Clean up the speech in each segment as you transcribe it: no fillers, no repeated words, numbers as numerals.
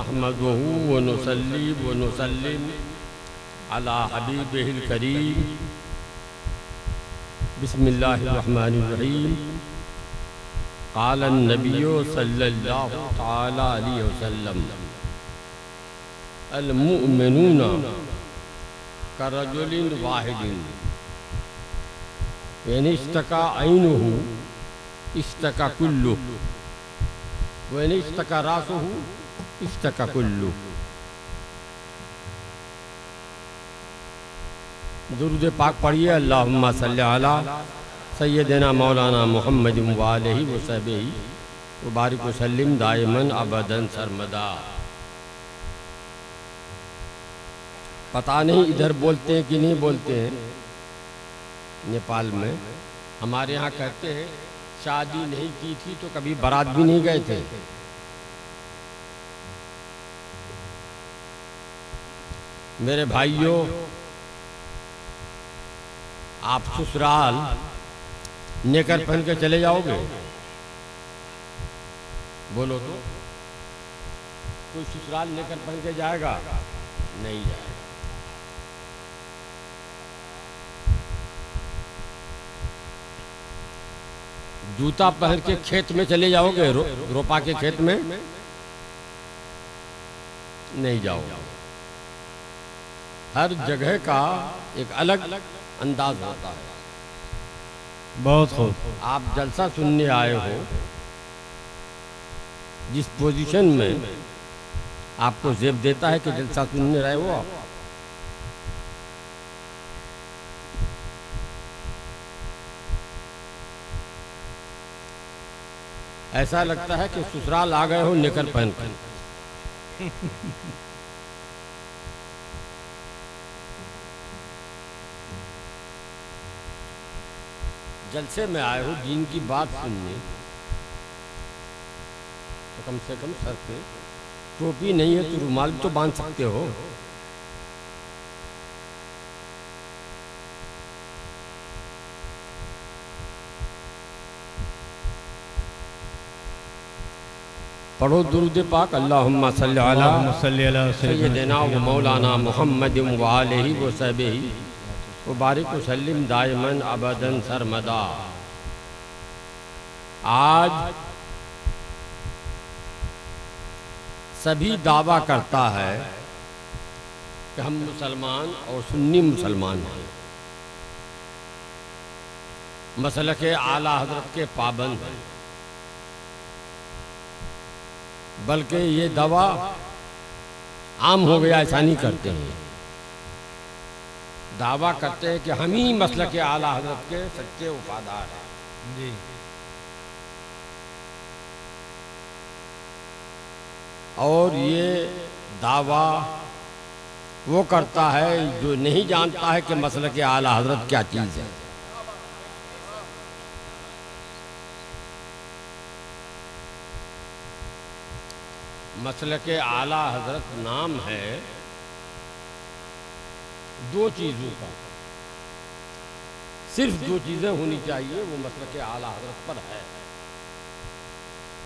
नहमदुहु व नुसल्ली व नुसल्लिम अला हबीबिहिल करीम। बिस्मिल्लाहिर्रहमानिर्रहीम। क़ाल अन्नबिय्यु सल्लल्लाहु तआला अलैहि वसल्लम अल मुअमिनूना करजुलिन वाहिदिन इन इश्तका ऐनुहु इश्तका कुल्लुहु व इन इश्तका रासुहु इश्तका कुल्लुहु। दुरूद पाक पढ़िए। अल्लाहुम्मा सल्ली अला सय्यदिना मौलाना मुहम्मद व आलिहि व सहबिहि व बारिक व सल्लिम दाइमन अबदन सरमदा। पता नहीं इधर बोलते हैं कि नहीं बोलते हैं। नेपाल में हमारे यहाँ कहते हैं शादी नहीं की थी तो कभी बारात भी नहीं गए थे। मेरे भाइयों, आप ससुराल नेकर पहन के चले जाओगे? बोलो तो कोई ससुराल नेकर पहन के जाएगा? नहीं जाएगा। जूता पहन के खेत में चले जाओगे? रोपा के खेत में नहीं जाओगे। हर जगह का एक अलग अंदाज होता है। बहुत खूब। आप जलसा सुनने आए हो, जिस पोजीशन में आपको जेब देता है कि जलसा सुनने रहे हो आप, ऐसा लगता है कि ससुराल आ गए हो निकर पहन कर। जलसे में आए हो दीन की बात सुनने, तो कम से कम सर पे टोपी नहीं है तो रुमाल तो बांध सकते हो। पढ़ो दुरूद पाक। अल्लाहुम्मा सल्ली अला सय्यदिना व मौलाना मुहम्मद व आलिहि व सहबिहि व बारिक व सल्लिम दाइमन अबदन सरमदा। आज सभी दावा करता है कि हम मुसलमान और सुन्नी मुसलमान हैं, मसलके आला हजरत के पाबंद हैं। बल्कि ये दावा आम हो गया, ऐसा नहीं करते हैं। दावा करते हैं कि हम ही मसलके आला हजरत के सच्चे वफादार हैं। जी। और ये दावा वो करता है जो नहीं जानता है कि मसलके आला हजरत क्या चीज़ है। मसलके आला हजरत नाम है दो चीज़ों का। सिर्फ दो चीज़ें होनी चाहिए, वो मसलके आला हजरत पर है।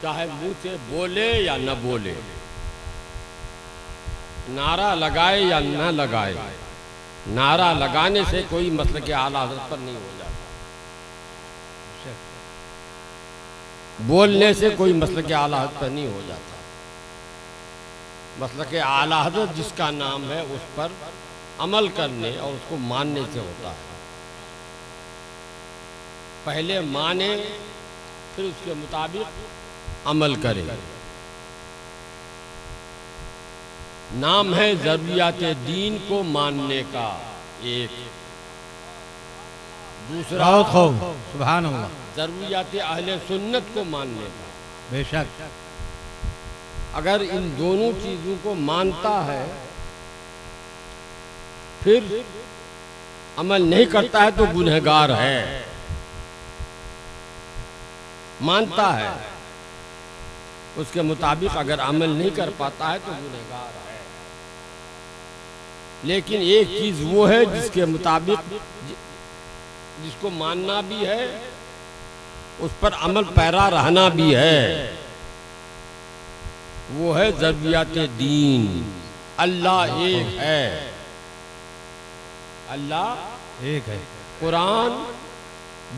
चाहे मुंह से बोले या न बोले, नारा लगाए या न लगाए, नारा लगाने से कोई मसलके आला हजरत पर नहीं हो जाता। बोलने से कोई मसलके आला हजरत पर नहीं हो जाता। मसलके आला हजरत जिसका नाम है उस पर अमल करने और उसको मानने से होता है। पहले माने फिर उसके मुताबिक अमल करें। नाम है ज़रूरियात दीन को मानने का एक। दूसरा सुभान अल्लाह, ज़रूरियात अहले सुन्नत को मानने का। बेशक। अगर इन दोनों चीज़ों को मानता है फिर अमल नहीं करता है तो गुनहगार है। मानता है, उसके मुताबिक अगर अमल नहीं कर पाता है तो गुनहगार है। लेकिन एक चीज़ वो है जिसके मुताबिक जिसको मानना भी है, उस पर अमल पैरा रहना भी है। वो है ज़रूरियात दीन। अल्लाह एक है, अल्लाह एक है, कुरान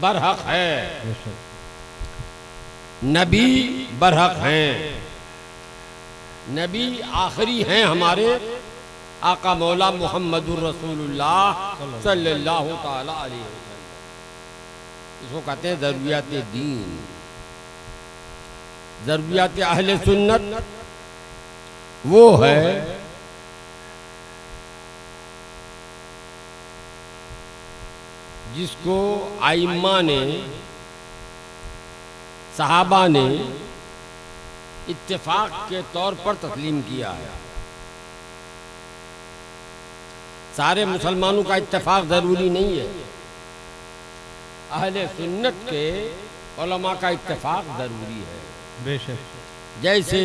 बरहक है, नबी बरहक हैं, नबी आखिरी हैं हमारे आका मौला मुहम्मदुर रसूलुल्लाह सल्लल्लाहु ताला अलैहि वसल्लम। इसको कहते हैं ज़रूरियात दीन। ज़रूरियात अहले सुन्नत वो है जिसको आइम्मा ने, सहाबा ने इत्तेफाक के तौर पर तस्लीम किया है। सारे मुसलमानों का इत्तेफाक ज़रूरी नहीं है, अहले सुन्नत के उलमा का इत्तेफाक ज़रूरी है। बेशक। जैसे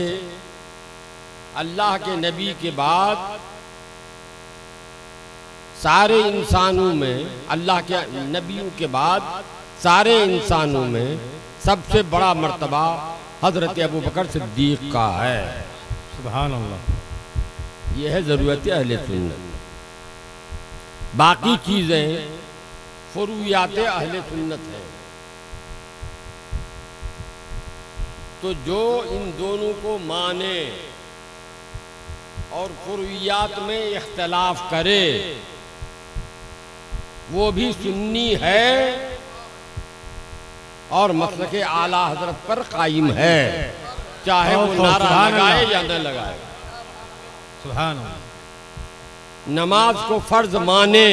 अल्लाह के नबी के बाद सारे इंसानों में, अल्लाह के नबियों के बाद सारे इंसानों में सबसे बड़ा मर्तबा हज़रत अबू बकर सिद्दीक़ का है। सुभान अल्लाह। यह है ज़रूरत अहले सुन्नत। बाकी चीज़ें फुरूयात अहले सुन्नत हैं। तो जो इन दोनों को माने और फुरूयात में इख्तलाफ करे वो भी सुन्नी है और मसलक आला हजरत पर कायम है, चाहे वो नारा लगाए या न लगाए। सुभान अल्लाह। नमाज को फर्ज माने,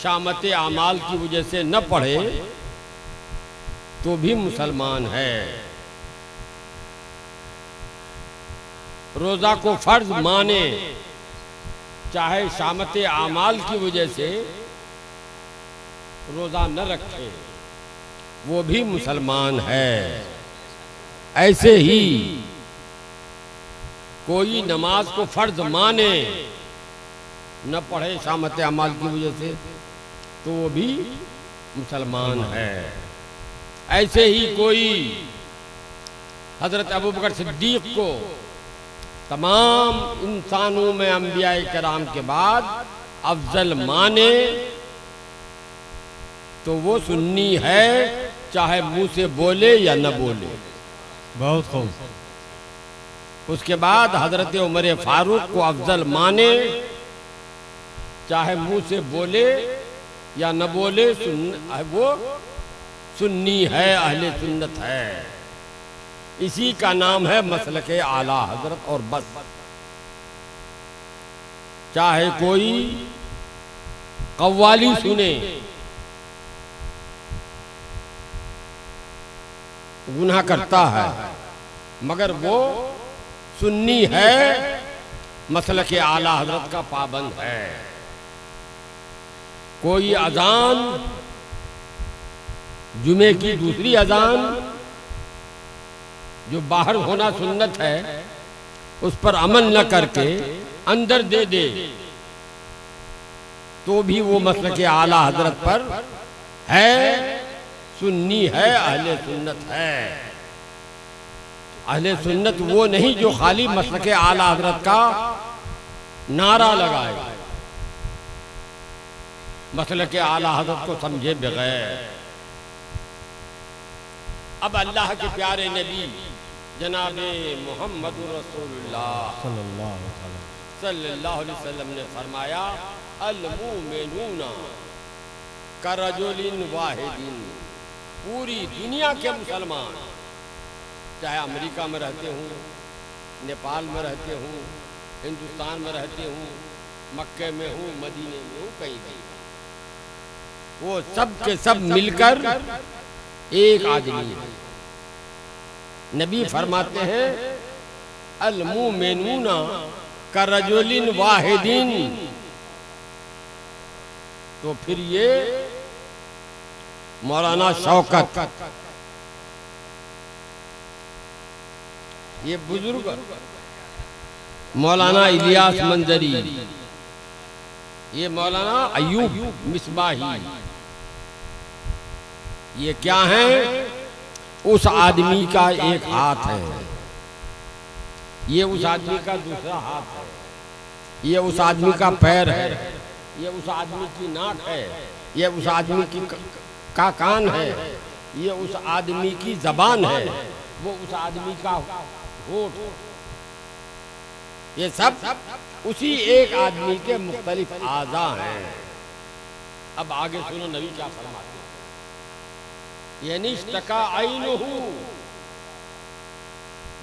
शामत आमाल की वजह से न पढ़े तो भी मुसलमान है। रोज़ा को फर्ज माने, चाहे शामत आमाल की वजह से रोज़ा न रखे, वो भी मुसलमान है। ऐसे ही कोई नमाज को फर्ज माने न पढ़े शामत अमाल की वजह से तो वो भी मुसलमान है। ऐसे ही कोई हज़रत अबू बकर सिद्दीक़ को तमाम इंसानों में अंबिया कराम के बाद अफजल माने तो वो सुन्नी है, चाहे मुंह से बोले या न बोले। बहुत खूब। उसके बाद हजरत उमर फारूक को अफजल माने, चाहे मुंह से बोले या न बोले, वो सुन्नी है, अहले सुन्नत है। इसी का नाम है मसलक आला हजरत। और बस चाहे कोई कव्वाली सुने, गुनाह करता है, मगर वो सुन्नी है, मसलक आला हजरत का पाबंद है। कोई अजान, जुमे की दूसरी अजान जो बाहर होना सुन्नत है, उस पर अमल न करके अंदर दे दे तो भी वो मसलक आला हजरत पर है, सुन्नी है, अहले सुन्नत है। अहले सुन्नत वो नहीं जो खाली मसलक आला हजरत का नारा लगाए, मसलक आला हजरत को समझे बगैर। अब अल्लाह के प्यारे नबी जनाबे मोहम्मद रसूलुल्लाह सल्लल्लाहु अलैहि वसल्लम ने फरमाया, अल मुमिनूना करजुलिन वाहिदिन। पूरी दुनिया के मुसलमान, चाहे अमेरिका में रहते हों, नेपाल में रहते हों, हिंदुस्तान में रहते हों, मक्के में हूँ, मदीने में हूँ, कहीं भी, वो सब के सब मिलकर एक आदमी है। नबी फरमाते हैं, अल मुमिनूना करजुलिन वाहिदिन। तो फिर ये मौलाना शौकत, ये बुजुर्ग मौलाना इलियास मंजरी, ये मौलाना अयूब मिसबाही, ये क्या है? उस आदमी का एक हाथ है ये उस आदमी का दूसरा हाथ है, ये उस आदमी का पैर है, ये उस आदमी की नाक है, ये उस आदमी की का कान है, ये उस आदमी की जबान है, वो उस आदमी का होठ। ये सब उसी एक आदमी के मुख्तलिफ आज़ा हैं। अब आगे सुनो नबी क्या फरमाते हैं। यानी इश्तका ऐनुहु,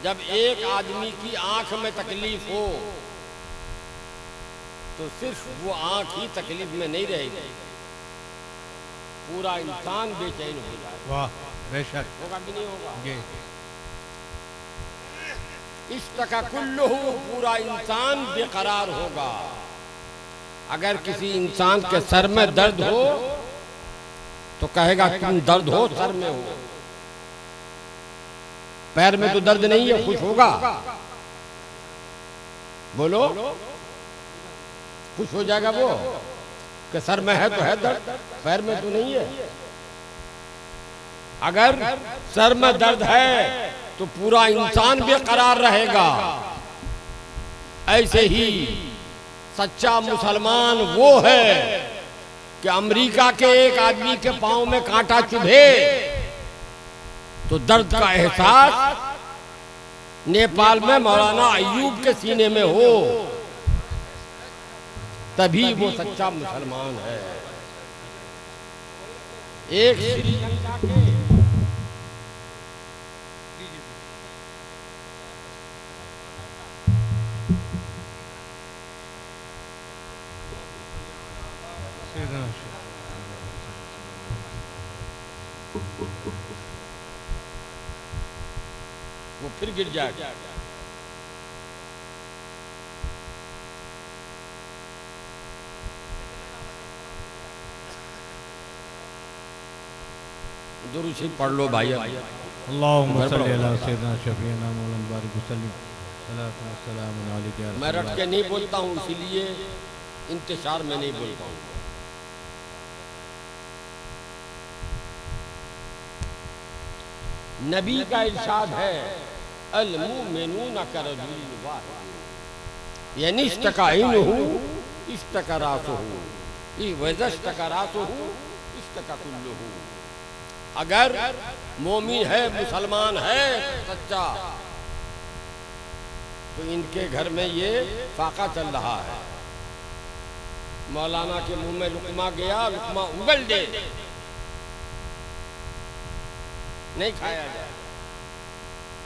जब एक आदमी की आंख में तकलीफ हो तो सिर्फ वो आंख ही तकलीफ में नहीं रहेगी, पूरा इंसान बेचैन हो जाए। वाह, बेशक होगा कि नहीं होगा? ये इश्तका कुल्लुहु, पूरा इंसान बेकरार होगा। अगर किसी इंसान के सर में दर्द हो तो कहेगा क्यों दर्द हो, सर में हो, पैर में तो दर्द नहीं है, खुश होगा? बोलो, खुश हो जाएगा वो कि सर में है तो है दर्द, पैर में तो नहीं है। अगर सर में दर्द है तो पूरा इंसान बेकरार रहेगा। ऐसे ही सच्चा मुसलमान वो है कि अमेरिका के एक आदमी के पांव में कांटा चुभे तो दर्द का एहसास नेपाल में मौलाना अय्यूब के सीने में हो, तभी वो सच्चा मुसलमान है। एक श्रीलंका के वो फिर गिर जाएगा। दुरूद शरीफ पढ़ लो भाई। अल्लाहुम्मा सल्ली अला सय्यिदिना शफीना मौलाना बारिक वसल्लम सल्लल्लाहु अलैहि वसल्लम। मैं रट के नहीं बोलता हूँ, इसीलिए इंतशार में नहीं बोलता हूँ। नबी का इरशाद है अल मुमिनूना करजुल वाहिद, यानी इश्तकाइनुहु इश्तकरातुहु वज़श्तकरातुहु इश्तकाकुल्लुहु। अगर मोमिन है, मुसलमान है सच्चा, तो इनके घर में ये फाका चल रहा है। मौलाना के मुंह में लुकमा गया, लुकमा उगल दे, नहीं खाया जाए,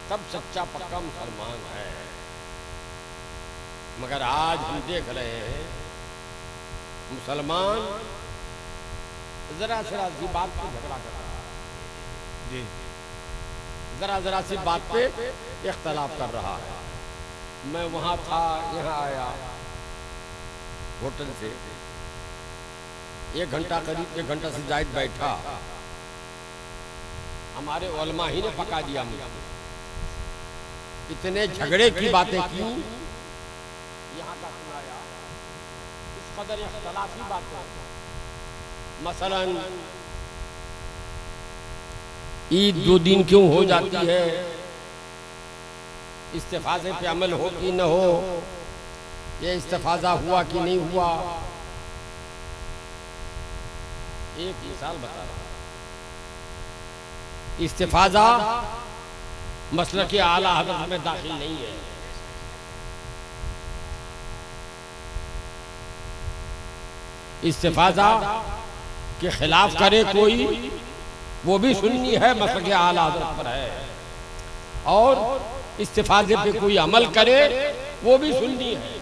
तब सच्चा पक्का मुसलमान है। मगर आज हम देख रहे हैं मुसलमान जरा जरा सी बात पे झगड़ा कर रहा है जी, जरा सी बात पे इख्तलाफ कर रहा है। मैं वहां था, यहाँ आया होटल से, 1 घंटा करीब 1 घंटा से जायद बैठा, हमारे उलमा ही ने पका दिया मुझे। इतने झगड़े की बातें की, यहाँ का सुनाया, इस कदर इख्तलाफी बातें। मसलन ईद 2 दिन क्यों हो जाती है, इस्तिफाजे पे अमल हो कि न हो, ये इस्तिफाजा हुआ कि नहीं हुआ। एक मिसाल बता रहा, इस्तिफाजा मसलक के आला हज़रत में दाखिल नहीं है। इस्तिफाजा के खिलाफ करे कोई, वो भी सुन्नी है, मसलक के आला हज़रत पर है, और इस्तिफाजे पे कोई अमल करे वो भी सुन्नी है।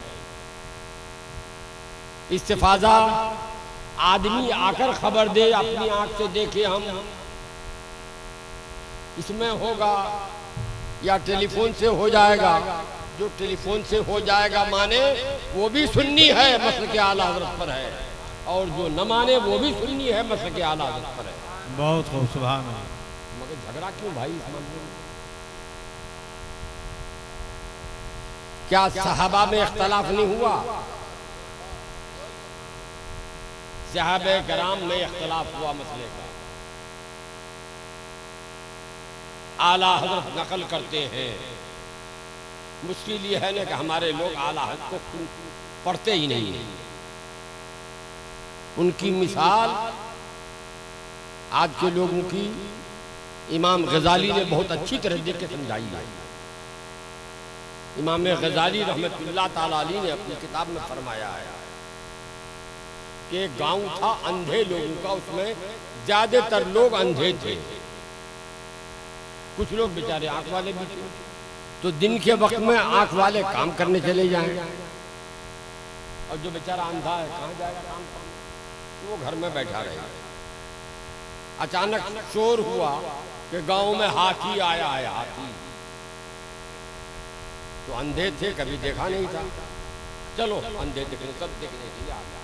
इस्तिफाजा आदमी आकर खबर दे, अपनी आंख से देखे हम, इसमें होगा या टेलीफोन से हो जाएगा। जो टेलीफोन से हो जाएगा माने वो भी सुन्नी है, मसलक के आला हज़रत पर है, और जो न माने वो भी सुन्नी है, मसलक के आला हज़रत पर है। बहुत खूब, सुभान अल्लाह। मगर झगड़ा क्यों भाई? क्या सहाबा में इख्तलाफ नहीं हुआ? सहाबे कराम में इख्तलाफ हुआ मसले का। आला हज़रत नकल करते हैं, मुश्किल ये है ना कि हमारे लोग आला हक़ को पढ़ते ही नहीं है। उनकी मिसाल आज के लोगों की इमाम गजाली ने बहुत अच्छी तरह देख के समझाई है। इमाम गजाली रहमतुल्लाह ताला अलैह ने अपनी किताब में फरमाया है कि एक गांव था अंधे लोगों का, उसमें ज्यादातर लोग अंधे थे, कुछ लोग बेचारे आंख वाले भी थे। तो दिन के वक्त में आंख वाले काम करने चले जाएं और जो बेचारा अंधा है कहाँ जाएगा काम करने, तो वो घर में बैठा रहेगा। अचानक शोर हुआ कि गांव में हाथी आया है, हाथी। तो अंधे थे, कभी देखा नहीं था, चलो अंधे देखने, सब देखने के लिए आ गए,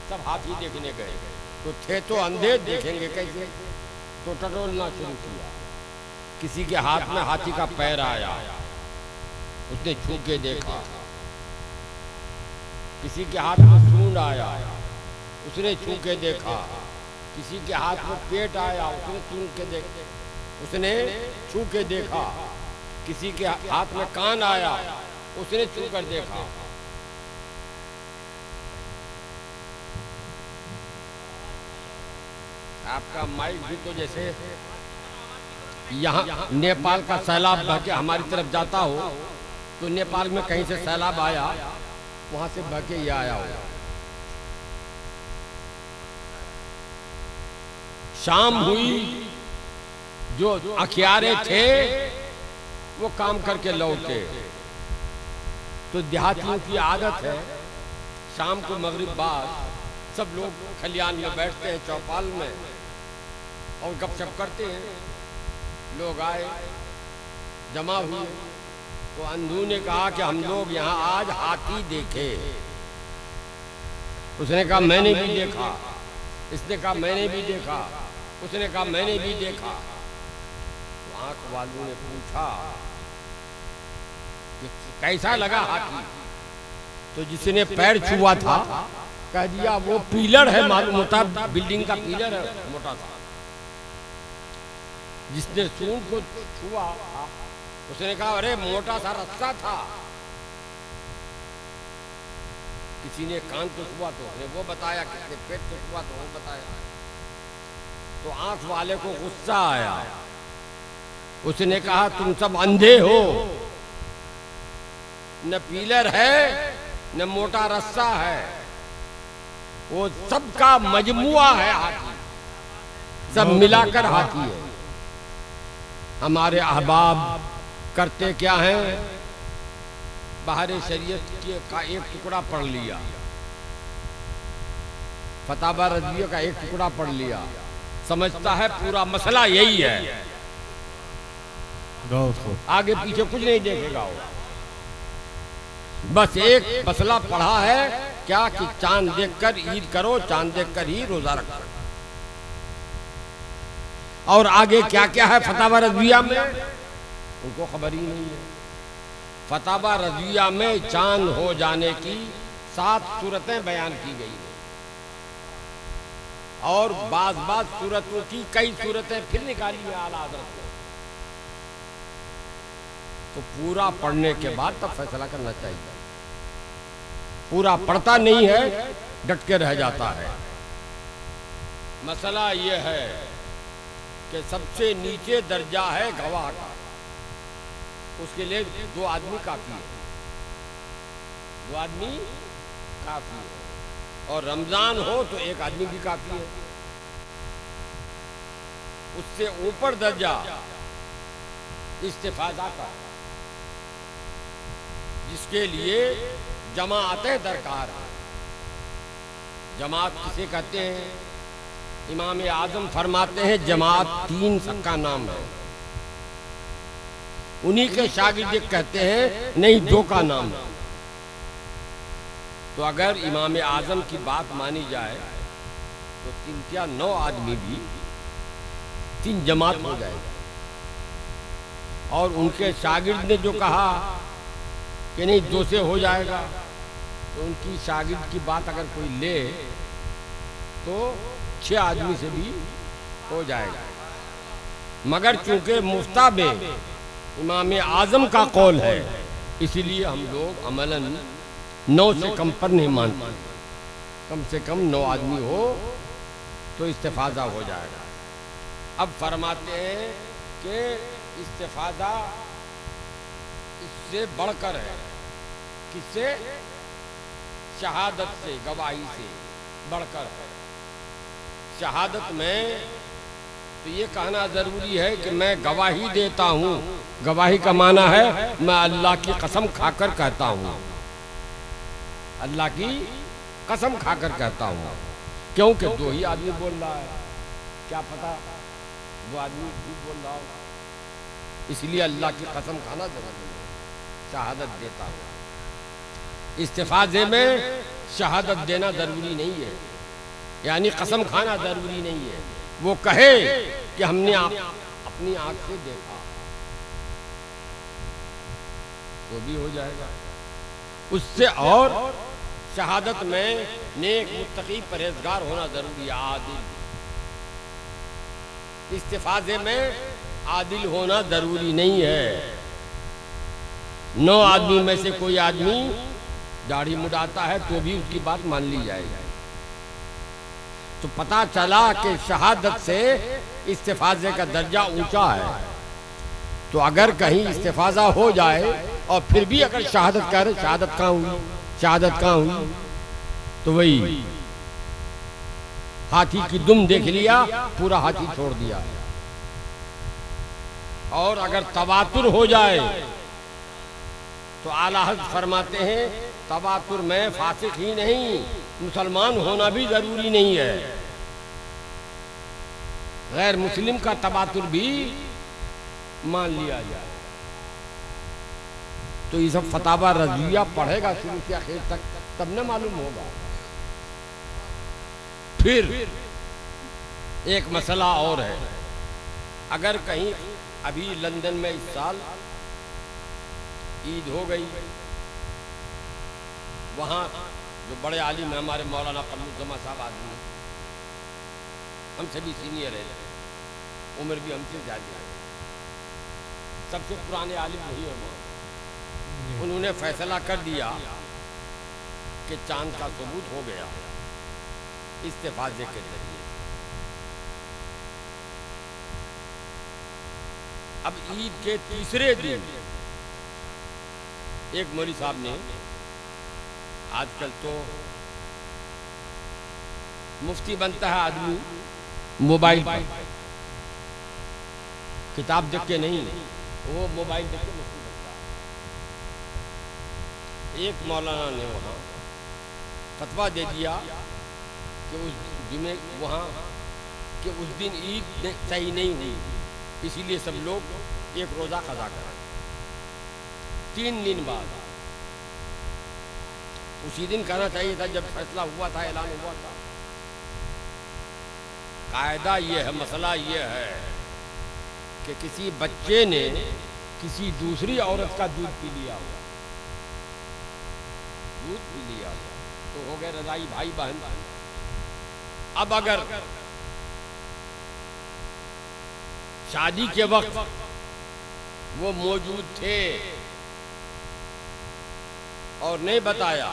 सब हाथी देखने गए। तो थे तो अंधे, देखेंगे कैसे, तो टटोलना शुरू किया। किसी के हाथ में हाथी का पैर आया, उसने छू के देखा। किसी के हाथ में सूंड आया, उसने छू के देखा। किसी के हाथ में पेट आया, उसने छू के देखा। किसी के हाथ में कान आया, उसने छू कर देखा। आपका माइक भी तो जैसे यहाँ नेपाल का सैलाब बह के हमारी तरफ जाता हो, तो नेपाल में कहीं से सैलाब आया, वहां से बह के ये आया हो। शाम हुई, जो अखियारे थे वो काम करके लौटे। तो देहातियों की आदत है, शाम को मगरिब बाद सब लोग खलियान में बैठते हैं, चौपाल में, और गपशप करते हैं। लोग आए, जमा हुए, तो अंधू ने कहा कि हम लोग यहाँ आज हाथी देखे। उसने कहा मैंने भी देखा। इसने कहा मैंने भी देखा। उसने कहा मैंने भी देखा। तो आंख वालों ने पूछा कि कैसा लगा हाथी? तो जिसने पैर छुआ था कह दिया वो पिलर है, मालूम होता बिल्डिंग का पिलर है मोटा सा। जिसने सूंड को छुआ उसने कहा अरे मोटा सा रस्सा था। किसी ने कान को छुआ तो उसने वो बताया, किसी ने पेट को छुआ तो वो बताया। तो आंख वाले को गुस्सा आया। उसने कहा तुम सब अंधे हो, न पिलर है न मोटा रस्सा है, वो सबका मजमुआ है हाथी, सब मिलाकर हाथी है। हमारे अहबाब करते क्या हैं, बाहर शरीयत का एक टुकड़ा पढ़ लिया, फतावा रज़विया का एक टुकड़ा पढ़ लिया, समझता है पूरा मसला यही है, आगे पीछे कुछ नहीं देखेगा वो। बस एक मसला पढ़ा है क्या कि चांद देखकर ईद करो, चांद देखकर ही रोजा रखो। और आगे क्या क्या है फतावा रज़विया में उनको खबर ही नहीं है। फतावा रज़विया में चांद हो जाने की 7 सूरतें बयान की गई हैं और बाज़ सूरतों की कई सूरतें फिर निकाली है आला हज़रत ने। तो पूरा पढ़ने के बाद तब फैसला करना चाहिए। पूरा पढ़ता नहीं है, डट के रह जाता है। मसला ये है कि सबसे नीचे दर्जा है गवाह का, उसके लिए 2 आदमी काफी है, 2 आदमी काफी है। और रमजान हो तो 1 आदमी भी काफी है। उससे ऊपर दर्जा इस्तिफादा का, जिसके लिए जमाअतें दरकार है। जमात किसे कहते हैं? इमाम आजम फरमाते हैं जमात 3 का नाम है। उन्हीं के शागिर्द कहते हैं नहीं 2 का नाम है। तो अगर इमाम आजम की बात मानी जाए तो 3 क्या 9 आदमी भी 3 जमात हो जाएगा। और उनके शागिर्द ने जो कहा कि नहीं 2 से हो जाएगा, तो उनकी शागिर्द की बात अगर कोई ले तो 6 आदमी से भी हो जाएगा। मगर चूंकि मुफ्ता में इमाम आजम का कौल है इसीलिए हम लोग अमलन 9 से कम पर नहीं मानते। कम से कम 9 आदमी हो तो इस्तिफादा हो जाएगा। अब फरमाते हैं कि इस्तिफादा इससे बढ़कर है। किससे? शहादत से, गवाही से बढ़कर है। शहादत में तो ये कहना ज़रूरी है कि मैं गवाही देता हूँ। गवाही का माना है मैं अल्लाह की कसम खाकर कहता हूँ, अल्लाह की कसम खाकर कहता हूँ। क्योंकि 2 ही आदमी बोल रहा है, क्या पता 2 आदमी झूठ बोल रहा हो। इसलिए अल्लाह की कसम खाना जरूरी है। शहादत देता हूँ। इस्तिफादे में शहादत देना ज़रूरी नहीं है, यानी कसम खाना ज़रूरी नहीं है। वो कहे कि हमने अपनी आंख से देखा तो भी हो जाएगा। उससे और शहादत में नेक, मुत्तकी, परहेजगार होना जरूरी है, आदिल। इस्तिफादे में आदिल होना जरूरी नहीं है। 9 आदमी में से कोई आदमी दाढ़ी मुड़ाता है तो भी उसकी बात मान ली जाएगी। तो पता चला कि शहादत से इस्तिफादे का दर्जा ऊंचा है। तो अगर कहीं इस्तिफादा हो जाए और फिर भी अगर शहादत कह रहे, शहादत कहाँ हुई, शहादत कहाँ हुई, तो वही हाथी की दुम देख लिया, पूरा हाथी छोड़ दिया। और अगर तवातुर हो जाए तो आला हज़रत फरमाते हैं तवातुर में फासिक ही नहीं, मुसलमान होना भी जरूरी नहीं है। गैर मुस्लिम का तवातुर भी मान लिया जाए। तो ये सब फतावा रज़विया पढ़ेगा शुरू से आखिर तक, तब न मालूम होगा। फिर एक मसला और है। अगर कहीं अभी लंदन में इस साल ईद हो गई, वहाँ जो बड़े आलिम हैं हमारे मौलाना कमरुज़्ज़मा साहब आदमी, हमसे भी सीनियर है, उम्र भी हमसे ज़्यादा है, सबसे पुराने आलिम वही है वहाँ। उन्होंने फैसला कर दिया कि चांद का सबूत हो गया इस्तिफादे के जरिए। अब ईद के तीसरे दिन एक मौलवी साहब ने, आजकल तो मुफ्ती बनता है आदमी मोबाइल पर, किताब देख के नहीं, वो मोबाइल देख के मुफ्ती बनता है। एक मौलाना ने वहाँ फतवा दे दिया कि उस जुमे वहाँ कि उस दिन ईद सही नहीं हुई, इसीलिए सब लोग एक रोज़ा क़ज़ा करें। 3 दिन बाद, उसी दिन करना चाहिए था जब फैसला हुआ था, ऐलान हुआ था। कायदा ये है, मसला ये है कि किसी बच्चे ने किसी दूसरी औरत का दूध पी लिया हो, दूध पी लिया तो हो गए रज़ाई भाई बहन। अब अगर शादी के वक्त वो मौजूद थे और नहीं बताया,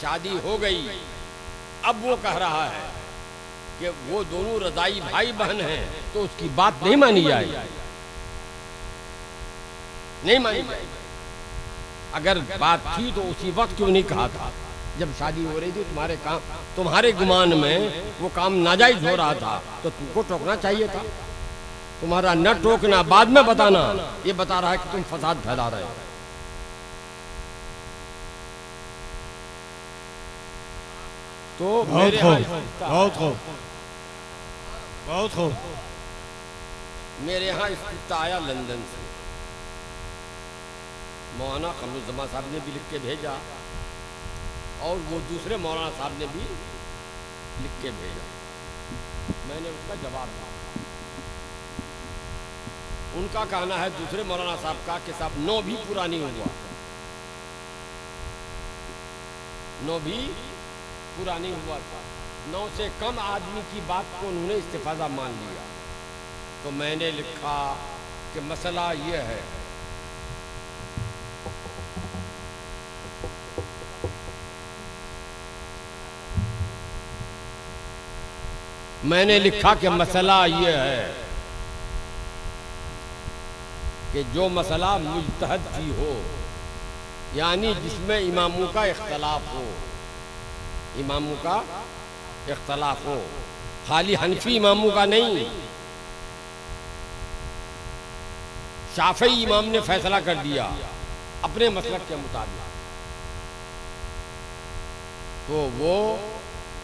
शादी हो गई, अब वो कह रहा है कि वो दोनों रज़ाई भाई बहन हैं, तो उसकी बात नहीं मानी जाएगी, नहीं मानी जाएगी। अगर बात थी तो उसी वक्त क्यों नहीं कहा था जब शादी हो रही थी? तुम्हारे काम, तुम्हारे गुमान में वो काम नाजायज हो रहा था तो तुमको टोकना चाहिए था। तुम्हारा न टोकना, बाद में बताना, ये बता रहा है कि तुम फसाद फैला रहे हो। तो मेरे बहुत खूब मेरे यहाँ इस किस्सा आया लंदन से, मौलाना कमरुज़्ज़मा साहब ने भी लिख के भेजा और वो दूसरे मौलाना साहब ने भी लिख के भेजा। मैंने उसका जवाब दिया। उनका कहना है दूसरे मौलाना साहब का कि साहब 9 भी पूरा नहीं हुआ, 9 भी पूरा नहीं हुआ था। 9 से कम आदमी की बात को उन्होंने इस्तिफादा मान लिया। तो मैंने लिखा कि मसला ये है मैंने लिखा कि मसला ये है कि जो मसला मुजतहद की हो, यानी जिसमें इमामों का इख्तलाफ हो, इमामों का इख्तलाफ हो, खाली हनफी इमामों का नहीं। शाफई इमाम ने फैसला कर दिया अपने मसलक के मुताबिक, तो वो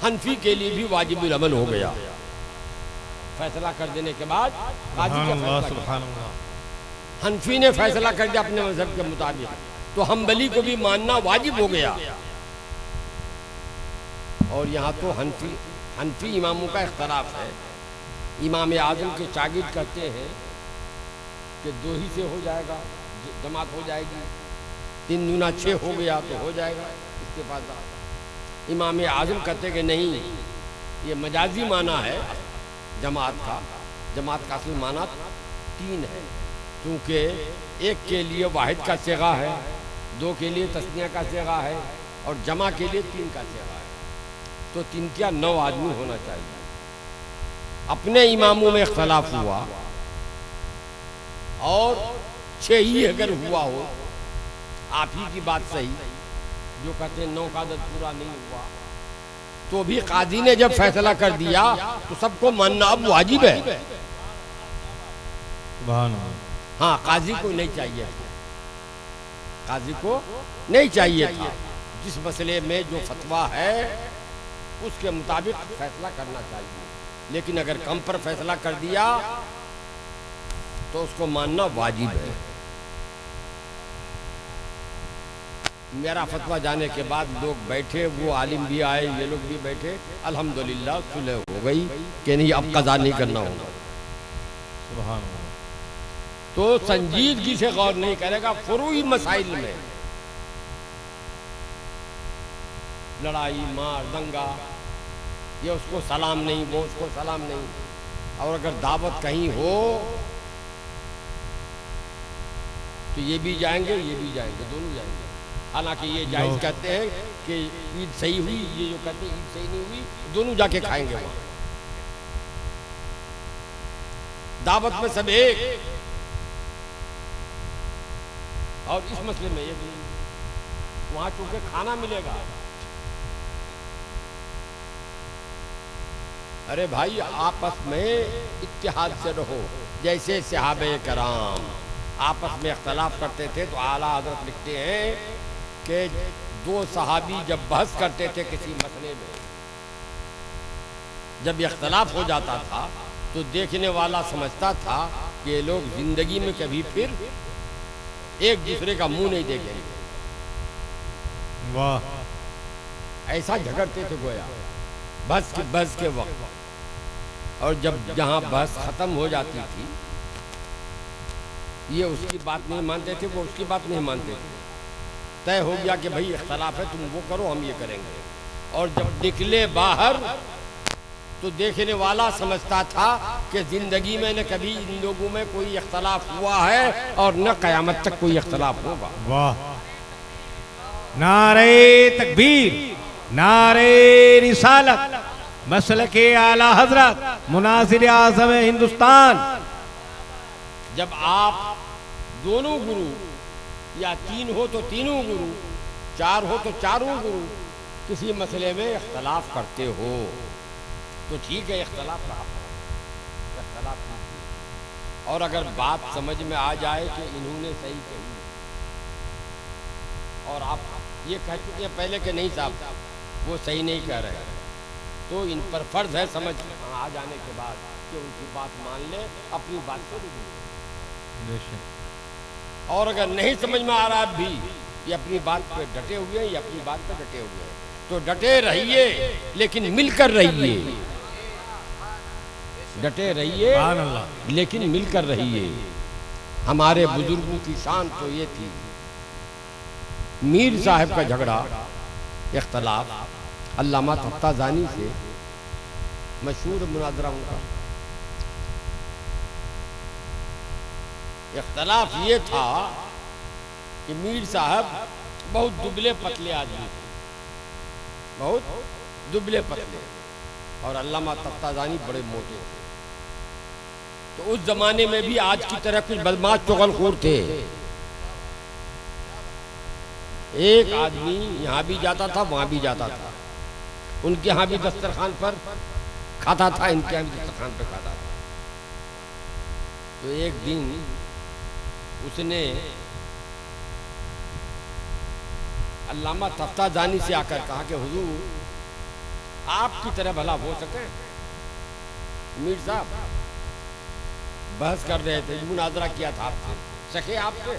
हनफी के लिए भी वाजिबुल अमल हो गया। फैसला कर देने के बाद काजी का फैसला, हनफी ने फैसला कर दिया अपने मजहब के मुताबिक, तो हम्बली को भी मानना वाजिब हो गया। और यहाँ तो हनफी इमामों का इख्तलाफ है। इमाम आज़म के शागिर्द कहते हैं कि 2 ही से हो जाएगा, जमात हो जाएगी, 3 दूना 6 हो गया तो हो जाएगा इसके पास। इमाम आज़म कहते कि नहीं, ये मजाजी माना है जमात का असल माना 3 है, क्योंकि एक के लिए वाहिद का सेगा है, 2 के लिए तस्निया का सेगा है और जमा के लिए 3 का सेगा है। तो 3 क्या 9 आदमी होना चाहिए। अपने इमामों में इख्तलाफ हुआ और 6 ही अगर हुआ हो, आप ही की बात सही, जो कहते हैं 9 का अदद पूरा नहीं हुआ, तो भी काजी ने जब फैसला कर दिया तो सबको मानना अब वाजिब है। हाँ, काजी को नहीं चाहिए था, काजी को नहीं चाहिए था। जिस मसले में जो फतवा है उसके मुताबिक फैसला करना चाहिए, लेकिन अगर कम पर फैसला कर दिया तो उसको मानना वाजिब है। मेरा फतवा जाने के बाद लोग बैठे, वो आलिम भी आए, ये लोग भी बैठे, अल्हम्दुलिल्लाह सुलह हो गई कि नहीं अब कज़ा नहीं करना होगा। सुभान अल्लाह। तो संजीदगी से गौर नहीं करेगा फुरूई मसाइल में, लड़ाई मार दंगा, ये उसको सलाम नहीं, वो उसको सलाम नहीं। और अगर दावत कहीं हो तो ये भी जाएंगे, ये भी जाएंगे, दोनों जाएंगे। हालांकि ये जायज़ कहते हैं कि ईद सही हुई, ये जो कहते हैं ईद सही नहीं हुई, दोनों जाके खाएंगे वहाँ। दावत में सब एक, और इस मसले में ये भी वहाँ चूंकि खाना मिलेगा। अरे भाई, आपस में इत्तेहाद से रहो। जैसे सहाबे कराम आपस में इख्तलाफ करते थे तो आला हज़रत लिखते हैं कि 2 सहाबी जब बहस करते थे किसी मसले में, जब इख्तलाफ हो जाता था तो देखने वाला समझता था कि ये लोग जिंदगी में कभी फिर एक दूसरे का मुंह नहीं देखेंगे। वाह, ऐसा झगड़ते थे गोया बहस के वक्त। और जब जहाँ बहस खत्म हो जाती थी, ये उसकी बात नहीं मानते थे, वो उसकी बात नहीं मानते थे, तय हो गया कि भाई इख्तलाफ है, तुम वो करो हम ये करेंगे। और जब निकले बाहर तो देखने वाला समझता था कि जिंदगी में न कभी इन लोगों में कोई इख्तलाफ हुआ है और न क़यामत तक कोई इख्तलाफ होगा। वाह, नारे तकबीर, नारे रिसालत, मसलके आला हजरत, मुनासिर आज़म हिंदुस्तान। जब आप दोनों गुरु या 3 हो तो तीनों गुरु, 4 हो तो चारों गुरु किसी मसले में इख्तलाफ करते हो तो ठीक है, इख्तलाफ रहा, इख्तलाफ। और अगर बात समझ में आ जाए कि इन्होंने सही कही और आप ये कह चुके हैं पहले कि नहीं साहब वो सही नहीं कह रहे, तो इन पर फर्ज है समझ आ जाने के बाद कि उनकी बात मान ले, अपनी बात को भी। और अगर नहीं समझ में आ रहा भी, ये अपनी बात पे डटे हुए हैं, ये अपनी बात पे डटे हुए हैं, तो डटे रहिए लेकिन मिलकर रहिए, डटे रहिए लेकिन मिलकर रहिए। हमारे बुजुर्गों की शान तो ये थी। मीर साहब का झगड़ा, इख्तलाफ अल्लामा तख्ताज़ानी से मशहूर मुनाजरा उनका, इख्तलाफ ये था कि मीर साहब बहुत दुबले पतले आदमी थे, बहुत दुबले पतले, और अल्लामा तख्ताजानी बड़े मोटे थे। तो उस जमाने में भी आज की तरह कुछ बदमाश चुगलखोर थे। एक आदमी यहाँ भी जाता था, वहाँ भी जाता था, उनके यहाँ भी दस्तरखान पर खाता था, इनके यहाँ भी दस्तरखान पर खाता था। तो एक दिन उसने अल्लामा तख्ताजानी से आकर कहा कि हुजूर आपकी तरह भला हो सके। मीर साहब बहस कर रहे थे, मुनाजरा किया था आपसे, सके आपसे?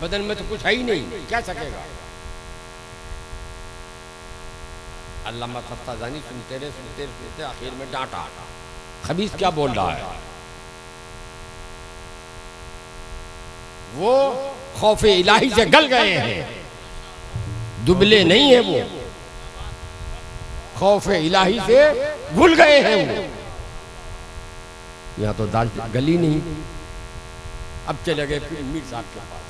बदन में तो कुछ है ही नहीं, क्या सकेगा? अल्लामा तख्ताजानी सुनते रहे आखिर में डांटा, खबीस क्या बोल रहा है? वो खौफे इलाही से गल गए हैं, दुबले नहीं है वो, खौफे इलाही से भूल गए हैं वो। यहाँ तो दाल गली नहीं। अब चले गए फिर मीर साहब के पास।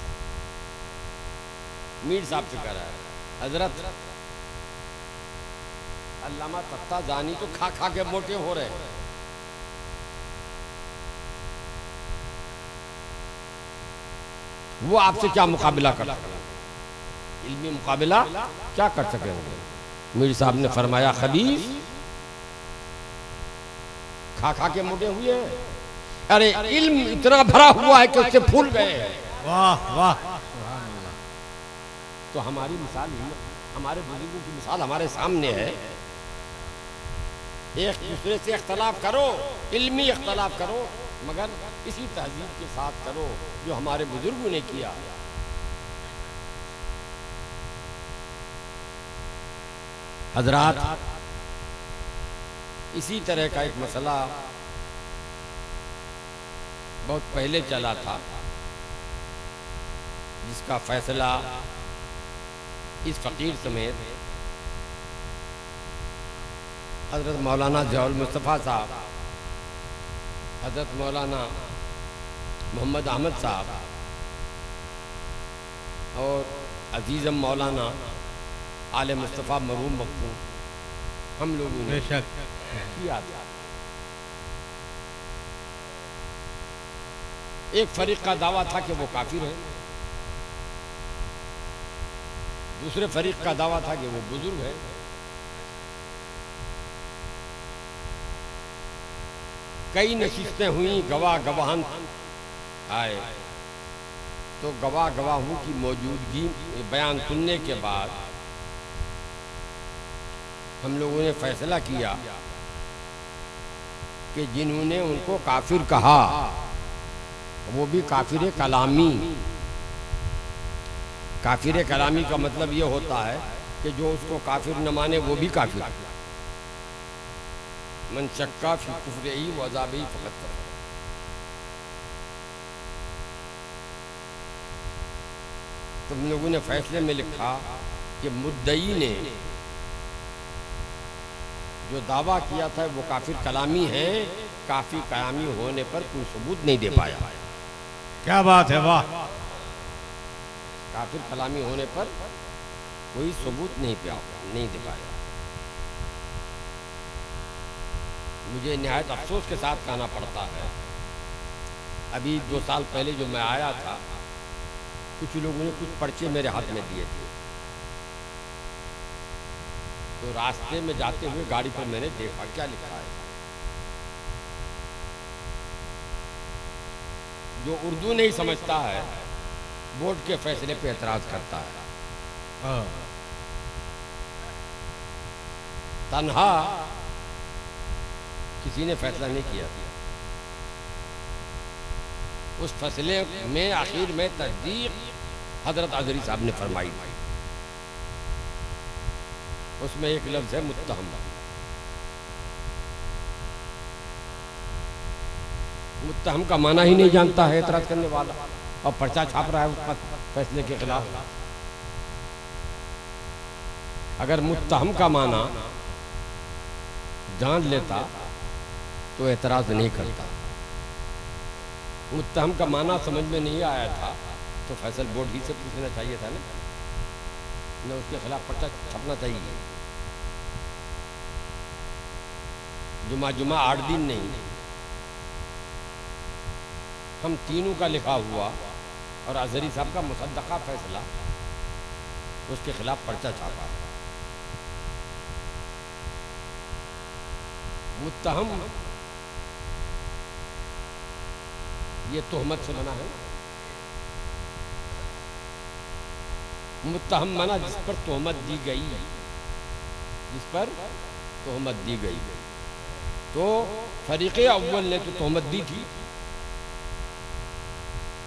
मीर साहब से कह रहा है, हजरत अल्लामा तख्ताजानी तो खा खा के मोटे हो रहे हैं, वो आपसे क्या मुकाबला कर सकेंगे? इल्मी मुकाबला क्या कर सकेंगे? मीर साहब ने फरमाया, खबीस खा खा के मोटे हुए हैं, अरे इल्म इतना भरा हुआ है कि उससे फूल गए हैं। वाह वाह। तो हमारी मिसाल, हमारे बुजुर्गों की मिसाल हमारे सामने है। एक दूसरे से इख्तलाफ करो, इल्मी इख्तलाफ करो, मगर इसी तहजीब के साथ करो जो हमारे बुजुर्गों ने किया। हजरात, इसी तरह का एक मसला बहुत पहले चला था, जिसका फैसला इस फकीर समेत हजरत मौलाना ज़ियाउल मुस्तफ़ा साहब, हजरत मौलाना मोहम्मद अहमद साहब और अजीज़म मौलाना आले मुस्तफ़ा मरहूम मखदूम, हम लोगों ने किया था। एक फरीक का दावा था कि वो काफिर है, दूसरे फरीक का दावा था कि वो बुजुर्ग है। कई नशिस्तें हुई, गवाह गवाहन आए, तो गवाह गवाहों की मौजूदगी बयान सुनने के बाद हम लोगों ने फैसला किया कि जिन्होंने उनको काफिर कहा वो भी काफिर कलामी। काफिर कलामी का मतलब ये होता है कि जो उसको काफिर न माने वो भी काफिर। मन शक्का फी कुफ्रिही व अज़ाबिही फ़क़द कफ़र। तुम लोगों ने फैसले में लिखा कि मुद्दई ने जो दावा किया था वो काफिर कलामी है, काफिर कलामी होने पर कोई सबूत नहीं दे पाया। क्या बात है, वाह। काफिर कलामी होने पर कोई सबूत नहीं दे पाया। मुझे निहायत अफसोस के साथ कहना पड़ता है, अभी 2 साल पहले जो मैं आया था, कुछ लोगों ने कुछ पर्चे मेरे हाथ में दिए थे, तो रास्ते में जाते हुए गाड़ी पर मैंने देखा क्या लिखा है। जो उर्दू नहीं समझता है बोर्ड के फैसले पे एतराज करता है। तन्हा किसी ने फैसला नहीं किया। उस फैसले में आखिर में तस्दीक हजरत अजरी साहब ने फरमाई। उसमें एक लफ्ज है मुत्तहम। मुत्तहम का माना ही नहीं जानता है एतराज करने वाला, और पर्चा छाप रहा है उस फैसले के खिलाफ। अगर मुत्तहम का माना जान लेता तो एतराज़ नहीं करता। मुत्तहम का माना समझ में नहीं आया था तो फैसल बोर्ड ही से पूछना चाहिए था ना, उसके खिलाफ पर्चा छपना चाहिए। जुमा 8 दिन नहीं, हम तीनों का लिखा हुआ और अजहरी साहब का मुसद्दका फैसला, उसके खिलाफ पर्चा छापा। मुत्तहम ये तोहमत से बना है। मुत्तहम माना जिस पर तोहमत दी गई, जिस पर तोहमत दी गई। तो फरीक़े अव्वल ने तो तोहमत दी थी,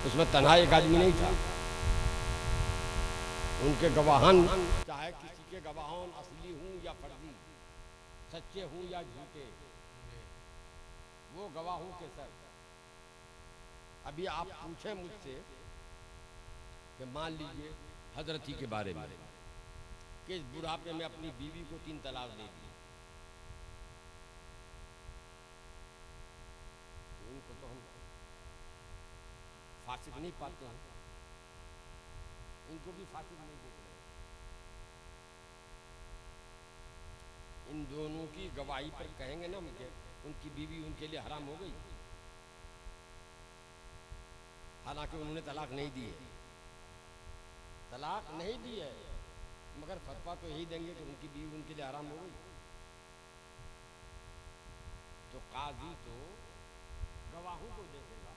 उसमें तन्हा एक आदमी नहीं था। उनके गवाहान, चाहे किसी के गवाहान असली हूं या फर्जी, सच्चे हूं या झूठे, वो गवाहों के सर। अभी आप पूछें मुझसे कि मान लीजिए हजरती के बारे में कि इस बुढ़ापे में अपनी बीवी को 3 तलाक दे दी, तो इनको तो हम फासिक नहीं पाते हैं, इनको भी फासिक नहीं देते हैं। इन दोनों की गवाही पर कहेंगे ना मुझे उनकी बीवी उनके लिए हराम हो गई, हालांकि उन्होंने तलाक नहीं दी है, तलाक नहीं दी है, मगर फतवा तो यही देंगे कि उनकी बीवी उनके लिए हराम हो गई। तो काजी तो गवाहों को देखेगा।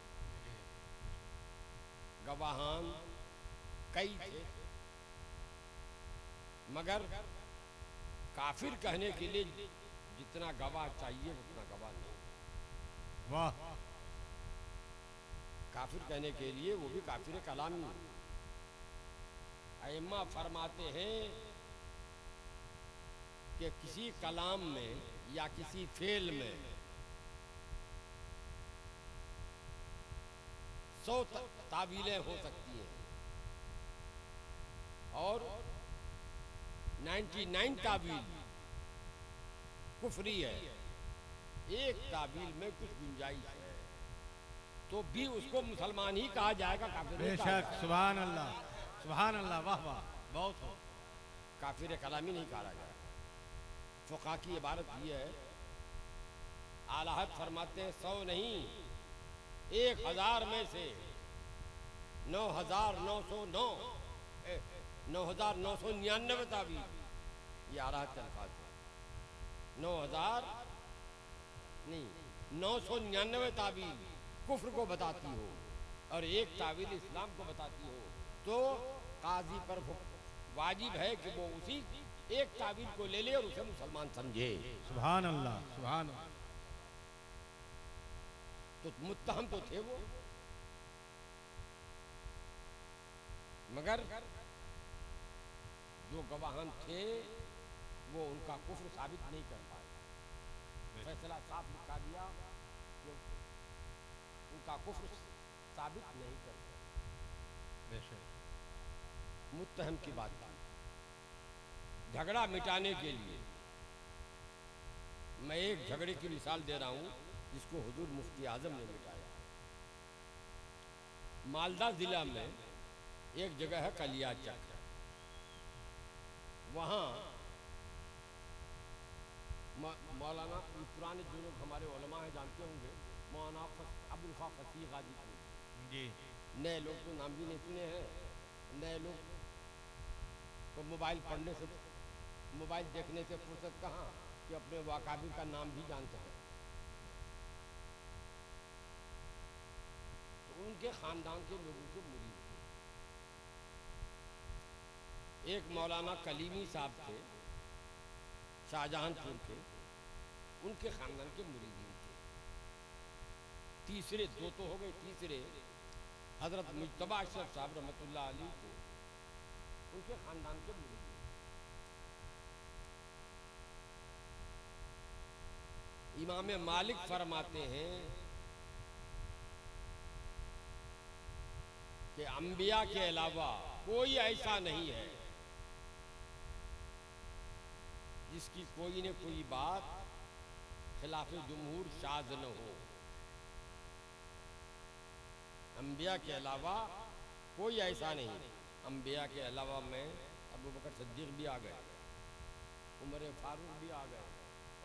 गवाहान कई थे, मगर काफिर कहने के लिए जितना गवाह चाहिए उतना गवाह नहीं। वाह। काफिर कहने के लिए वो भी काफिर कलामी। अइम्मा फरमाते हैं कि किसी कलाम में या किसी फेल में 100 तावीलें हो सकती हैं और 99 तावील कुफरी है, एक तावील में कुछ गुंजाइश है तो भी उसको मुसलमान ही कहा जाएगा, काफिर नहीं कहा बेशक। जाएगा। सुभान अल्लाह, सुभान अल्लाह, वाह वाह, बहुत हो। काफिर कलामी नहीं कहा जाएगा। फुक़हा की इबारत ये है, आलाहत फरमाते हैं 100 नहीं, 1000 में से 9,909 9,999 तावील, ये आलाहत के अल्फाज है। 9,000 नहीं, 999 तावील कुफ्र को बताती हो और एक तावील इस्लाम को बताती हो, तो काजी पर वाजिब है कि वो उसी एक तावील को ले ले और उसे मुसलमान समझे। सुभान अल्लाह, सुभान अल्लाह। तो मुत्तहम तो थे वो, मगर जो गवाहान थे वो उनका कुफ्र साबित नहीं कर पाए। फैसला साफ लिखा दिया कि उनका कुफ्र साबित नहीं कर पाए। मुत्तहम की बात की, झगड़ा मिटाने के लिए मैं एक झगड़े की मिसाल दे रहा हूं जिसको हुजूर मुफ्ती आजम ने मिटाया। मालदा जिला में एक जगह है कलियाचक, वहाँ मौलाना, पुराने जो लोग हमारे उलमा हैं जानते होंगे, मौलाना अबुल खा फसीह गाजी जी। नए लोग तो नाम भी नहीं सुने हैं, नए लोग तो मोबाइल पढ़ने से, मोबाइल देखने से फुर्सत कहाँ कि अपने वाकाबिर का नाम भी जानते हैं। तो उनके ख़ानदान के लोगों के मुरीद थे। एक मौलाना कलीमी साहब थे शाहजहांपुर के, उनके ख़ानदान के मुरीदीन थे। तीसरे, 2 तो हो गए, तीसरे हज़रत मुज्तबा अशरफ साहब रहमतुल्लाह अलैह थे, उनके ख़ानदान के मुरीदीन। इमाम मालिक फरमाते हैं कि अंबिया के अलावा कोई ऐसा नहीं है जिसकी कोई न कोई बात खिलाफ जमहूर शाज न हो। अम्बिया के अलावा कोई ऐसा नहीं। अम्बिया के अलावा में अबू बकर सिद्दीक़ भी आ गए, उमर फारूक भी आ गए,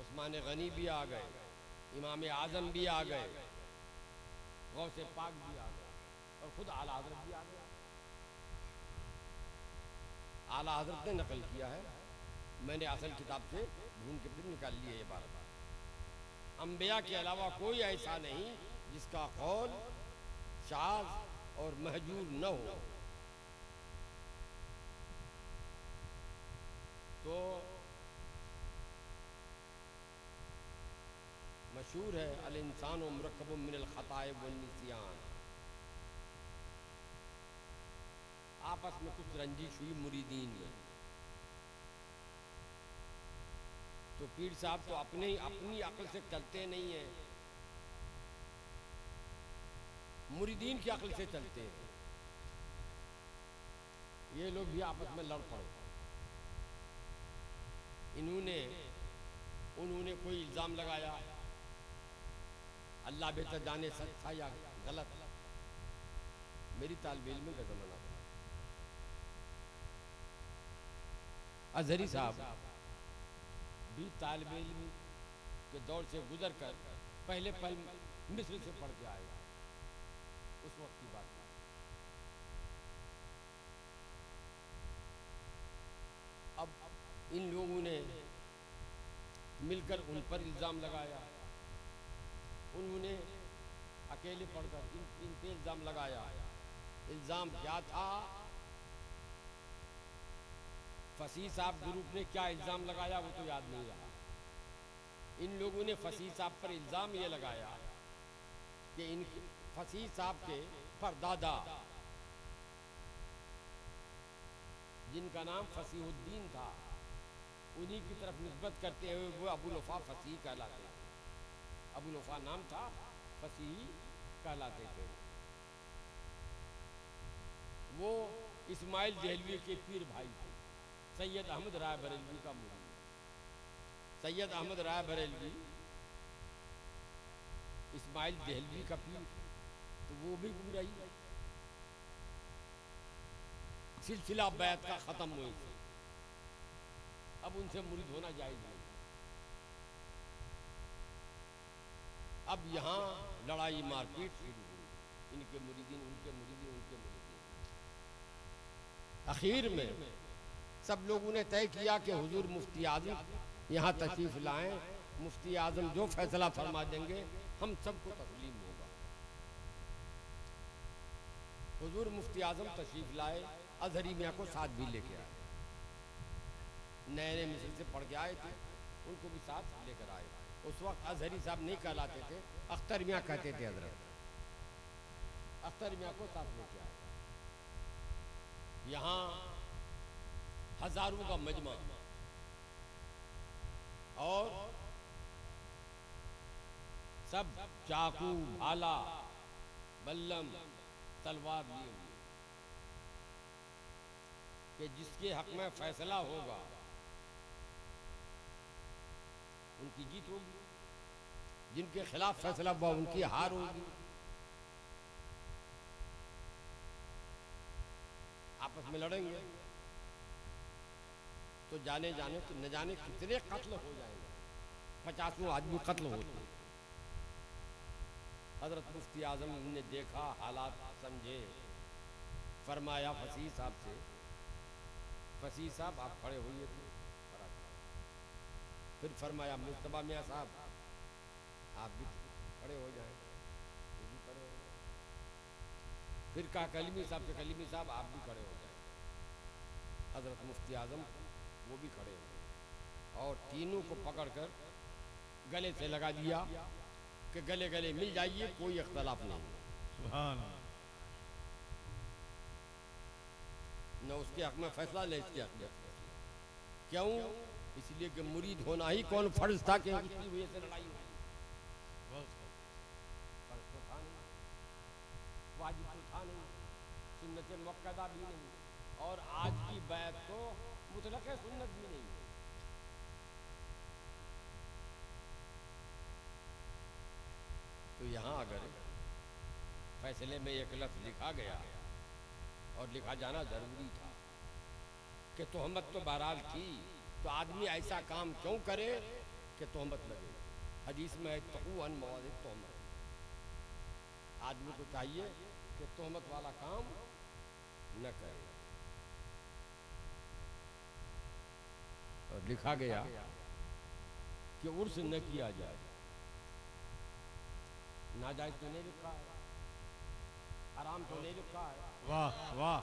उस्मान गनी भी आ गए, इमाम आज़म भी आ गए, गौसे पाक भी आ गए और ख़ुद आला हज़रत भी आ गया। आला हज़रत ने नकल किया है, मैंने असल किताब से ढूंढ के फिर निकाल लिया ये बात। अम्बिया के अलावा कोई ऐसा नहीं जिसका कौल शाज़ और महजूर न हो। तो मशहूर है अल इंसान मुरक्कब मिनल खताए वन निसियान। आपस में कुछ रंजिश हुई मुरीदीन में, तो पीर साहब तो अपनी अक्ल से चलते नहीं हैं, मुरीदीन की अक्ल से चलते हैं। ये लोग भी आपस में लड़ पड़े। उन्होंने कोई इल्ज़ाम लगाया, अल्लाह बेहतर जाने सच था या गलत। मेरी तालिब इल्म का ज़माना था, अज़हरी साहब भी तालिब इल्म के दौर से गुजर कर पहले पल मिस्र से पढ़ के आए, उस वक्त की बात है। अब इन लोगों ने मिलकर उन पर इल्ज़ाम लगाया, उन्होंने अकेले पढ़कर इन पे इल्ज़ाम लगाया। इल्ज़ाम क्या था? फसीह साहब ग्रुप ने क्या इल्ज़ाम लगाया वो तो याद नहीं रहा। इन लोगों ने फसीह साहब पर इल्ज़ाम ये लगाया कि इन फसीह साहब के परदादा, जिनका नाम फसीहुद्दीन था, उन्हीं की तरफ निस्बत करते हुए वो अबुल वफ़ा फसीह कहलाते थे। अबुल वफ़ा नाम था, फसीह कहलाते थे। वो इस्माइल देहलवी के पीर भाई थे, सैयद अहमद राय बरेलवी का मुरीद। सैयद अहमद राय बरेलवी इस्माइल देहलवी का पीर, तो वो भी पूरा ही सिलसिला बैत का ख़त्म हुई थी। अब उनसे मुरीद होना जायज़ नहीं। अब यहाँ लड़ाई मारपीट शुरू हुई, इनके मुरीदीन उनके मुरीदीन उनके मुरीदीन। आखिर में सब लोगों ने तय किया कि हुजूर मुफ्ती आज़म यहाँ तशरीफ़ लाएं, मुफ्ती आज़म जो फैसला फरमा देंगे हम सबको तस्लीम होगा। हुजूर मुफ्ती आज़म तशरीफ़ लाए, अज़हरी मियाँ को साथ भी लेके आए। नए मिस्र से पढ़ के आए थे, उनको भी साथ लेकर आए। उस वक्त अज़हरी साहब नहीं कहलाते थे, अख्तर मियाँ कहते थे हज़रत। अख्तर मियाँ को साथ लेके आए। यहाँ हज़ारों का मजमा और सब चाकू, भाला, बल्लम, तलवार लिए हुए कि जिसके हक में फैसला होगा उनकी जीत होगी, जिनके खिलाफ फैसला हुआ उनकी हार होगी। आपस में लड़ेंगे तो जाने तो न जाने कितने कत्ल हो जाएंगे, 50 आदमी कत्ल होते। हज़रत मुफ्ती आज़म ने देखा, हालात समझे, फरमाया फसीह साहब से, फसीह साहब आप खड़े होइए थे। फिर फरमाया मुस्तफा मियाँ साहब आप भी खड़े हो जाएं, वो भी खड़े हो जाए। फिर कहा कलीमी साहब से, कलीमी साहब आप भी खड़े हो जाएं। हज़रत मुफ्ती आज़म वो भी खड़े हो गए और तीनों को पकड़कर गले से लगा दिया कि गले गले मिल जाइए, कोई इख्तलाफ नहीं। सुभान न उसके हक में फैसला ले इसके हक में फैसला। क्यों? इसलिए कि मुरीद होना ही कौन फर्ज था कि उसकी वजह से लड़ाई हुई। फर्ज तो था नहीं, वाजिब तो था नहीं, सुन्नत मुक्कदा भी नहीं, और आज की बैत तो मुतलक़ सुन्नत भी नहीं। फैसले में एक लफ्ज़ लिखा गया और लिखा जाना ज़रूरी था कि तोहमत तो बहरहाल थी, तो आदमी ऐसा काम क्यों करे कि तोहमत लगे। हदीस में है तक़ू अन मवाज़िब तोहमत, आदमी को चाहिए कि तोहमत वाला काम न करे। और लिखा गया कि उर्स न किया जाए, नाजायज तो नहीं लिखा है, हराम तो नहीं लिखा है। वाह वाह।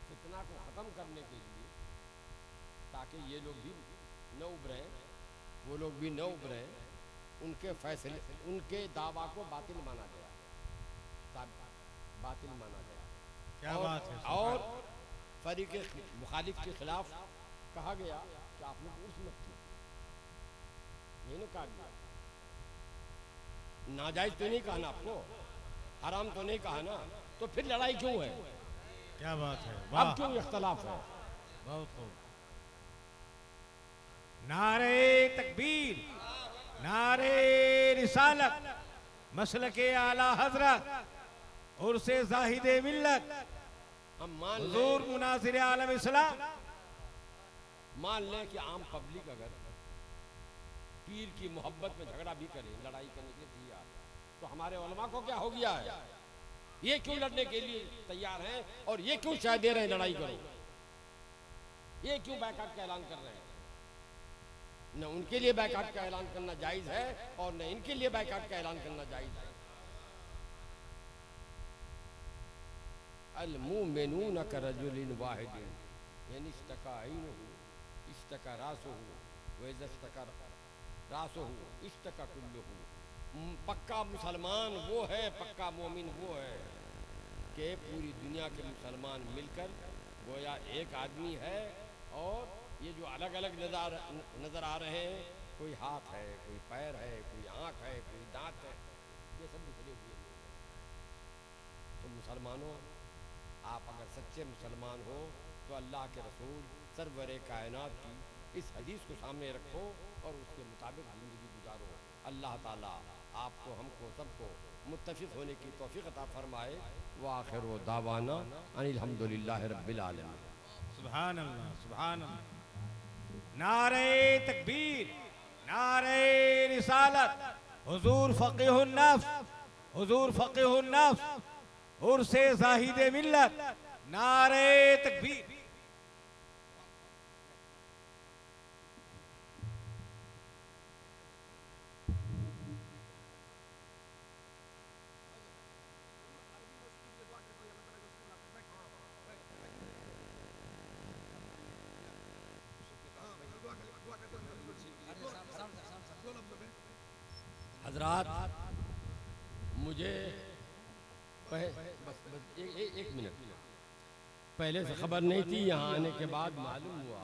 फितना को ख़त्म करने के लिए, ताकि ये लोग भी न उभरें, वो लोग भी न उभरें, उनके फैसले, उनके दावा को बातिल माना गया, बातिल माना गया। क्या बात है। और फरीक मुखालिफ के खिलाफ कहा गया कि आप लोग उर्स मत कीजिए, ये नहीं कहा गया। नाजायज तो नहीं कहा ना आपको, हराम तो नहीं कहा ना, तो फिर लड़ाई क्यों है? क्या बात है। अब क्यों इख्तलाफ है? बहुत खूब। नारे तकबीर, नारे रिसालत, मसलके आला हजरत, उर्से जाहिदे मिल्लत, हम मान हुजूर मुनासिर आलम इस्लाम। मान लें कि आम पब्लिक अगर पीर की मोहब्बत में झगड़ा भी करे, लड़ाई करने के लिए तैयार, तो हमारे उलमा को क्या हो गया है? ये क्यों लड़ने के लिए तैयार हैं और ये क्यों चाय दे रहे हैं लड़ाई करो? ये क्यों बैकाट का ऐलान कर रहे हैं? न उनके लिए बैकाट का ऐलान करना जायज़ है और न इनके लिए बैकाट का ऐलान करना जायज़ है। अल मुमिनून करजुलिन वाहिदिन, यानी इस्तका ऐनुहु इस्तका रासुहु व इज़ा इस्तका रासुहु इस्तका कुल्लुहु। पक्का मुसलमान वो है, पक्का मोमिन वो है कि पूरी दुनिया के मुसलमान मिलकर गोया एक आदमी है, और ये जो अलग अलग नज़र आ रहे हैं, कोई हाथ है, कोई पैर है, कोई आँख है, कोई दांत है, ये सब निकले हुए लोग हैं। तो मुसलमानों, आप अगर सच्चे मुसलमान हो तो अल्लाह के रसूल सरवरे कायनात की इस हदीस को सामने रखो और उसके मुताबिक ज़िंदगी गुजारो। अल्लाह ताला आपको, हमको, सबको मुत्तफ़िक़ होने की तौफ़ीक़ अता फ़रमाए। व आख़िरु दावाना अनिल हम्दुलिल्लाहि रब्बिल आलमीन। सुभान अल्लाह, सुभान अल्लाह। नारे तकबीर, नारे रिसालत, हुजूर फ़क़ीहुन नफ्स, हुजूर फ़क़ीहुन नफ्स, उर्से ज़ाहिदे मिल्लत, नारे तकबीर। हज़रात, मुझे बस एक मिनट, पहले से खबर नहीं थी, यहाँ आने के बाद मालूम हुआ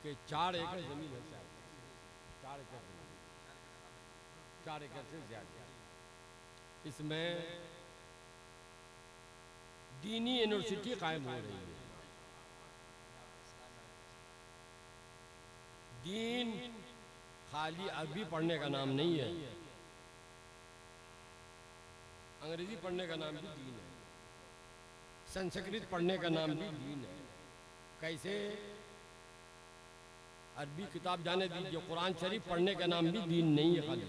कि 4 एकड़ ज़मीन है, 4 एकड़ ज़मीन, 4 एकड़ से ज़्यादा। इसमें दीनी यूनिवर्सिटी कायम हो रही है। दीन खाली अरबी पढ़ने का नाम नहीं है, अंग्रेजी पढ़ने का नाम भी दीन है, संस्कृत पढ़ने का नाम भी दीन है। कैसे? अरबी किताब जाने दीजिए, कुरान शरीफ पढ़ने का नाम भी दीन नहीं है खाली।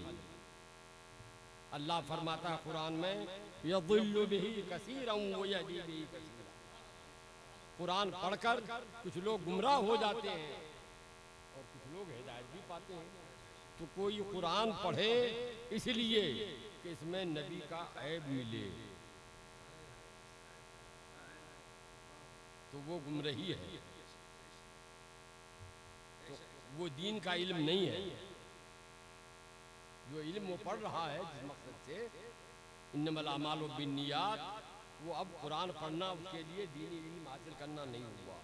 अल्लाह फरमाता है कुरान में, यज़िल्लु बिही कसीरन व यहदी बिही कसीरा। कुरान पढ़कर कुछ लोग गुमराह हो जाते हैं और कुछ लोग हिदायत भी पाते हैं। तो कोई कुरान पढ़े इसलिए कि इसमें नबी का ऐब मिले, तो वो गुमराही है, तो वो दीन का इल्म नहीं है। जो इल्म वो पढ़ रहा है जिस मकसद से, इन्नमल अमालु बिन्नियात, वो अब कुरान पढ़ना उसके लिए दीनी इल्म हासिल करना नहीं हुआ।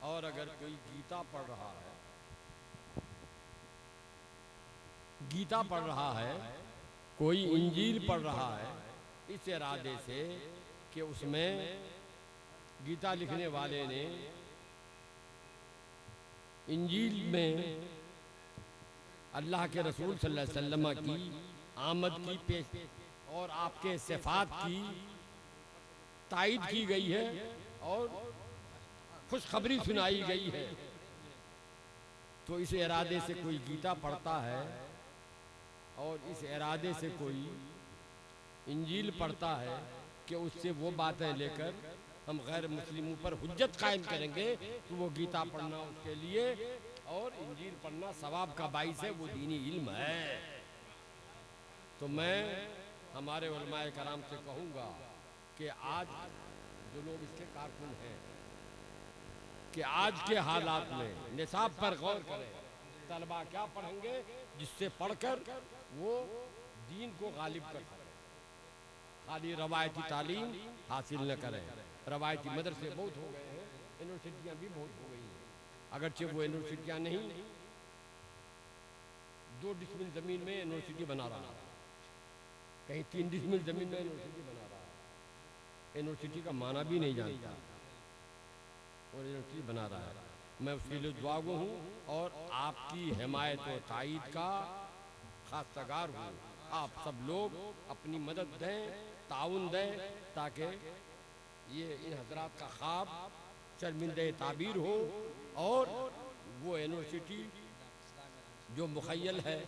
और अगर कोई गीता पढ़ रहा है, गीता पढ़ रहा है, कोई इंजील पढ़ रहा है, इस इरादे से कि उसमें गीता लिखने वाले ने इंजील में अल्लाह के रसूल सल्लल्लाहु अलैहि वसल्लम की आमद की पेश और आपके सिफात की तायद की गई है और खुशखबरी सुनाई गई है। तो इस इरादे से कोई गीता पढ़ता है और इस इरादे से कोई इंजील पढ़ता है कि उससे वो बातें लेकर हम गैर मुस्लिमों पर हुज्जत कायम करेंगे, तो वो गीता पढ़ना उसके लिए और इंजील पढ़ना सवाब का बाइस है, वो दीनी इल्म है। तो मैं हमारे उलमाए कराम से कहूँगा कि आज जो लोग इसके कारकुन हैं कि आज के हालात में निसाब पर गौर करें, तलबा क्या पढ़ेंगे जिससे पढ़कर वो दीन को गालिब कर सकें। खाली रवायती तालीम हासिल न करें। रवायती मदरसे बहुत हो गए हैं, यूनिवर्सिटियाँ भी बहुत हो गई हैं। अगरचे वो यूनिवर्सिटियाँ नहीं, 2 डिसमिल ज़मीन में यूनिवर्सिटी बना रहा है, कहीं 3 डिसमिल ज़मीन में यूनिवर्सिटी बना रहा है। यूनिवर्सिटी का माना भी नहीं जानता और यूनिवर्सिटी बना रहा है। मैं उसके लिए दुआगो हूँ और आपकी हिमायत और तायद का खासगार हूँ। आप सब लोग अपनी मदद दें, ताउन दें, ताकि ये इन हजरात का ख्वाब शर्मिंदे ताबीर हो और वो यूनिवर्सिटी जो मुखय्यल है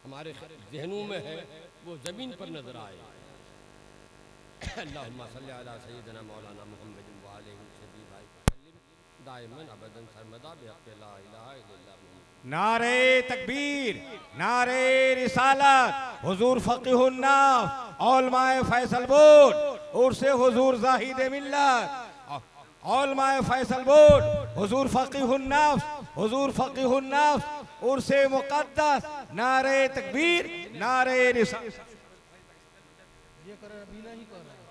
हमारे जहनों में है वो ज़मीन पर नजर आए। अल्लाहुम्मा सल्ली अला सय्यिदिना मौलाना मुहम्मद व आलिहि वसल्लम दाइमन अबदन सरमदा बिहक़्क़ि ला इलाहा इल्लल्लाह। नारे तकबीर, नारे रिसालत, हुजूर फ़क़ीहुन नाफ़, औलमाए फैसल बोर्ड, उर्से हुजूर ज़ाहिद मिल्लत, औलमाए फैसल बोर्ड, हुजूर फ़क़ीहुन नाफ़, हुजूर फ़क़ीहुन नाफ़, उर्से मुक़द्दस, नारे तकबीर, नारे रिसालत। ये कर अभी नहीं कर रहा है।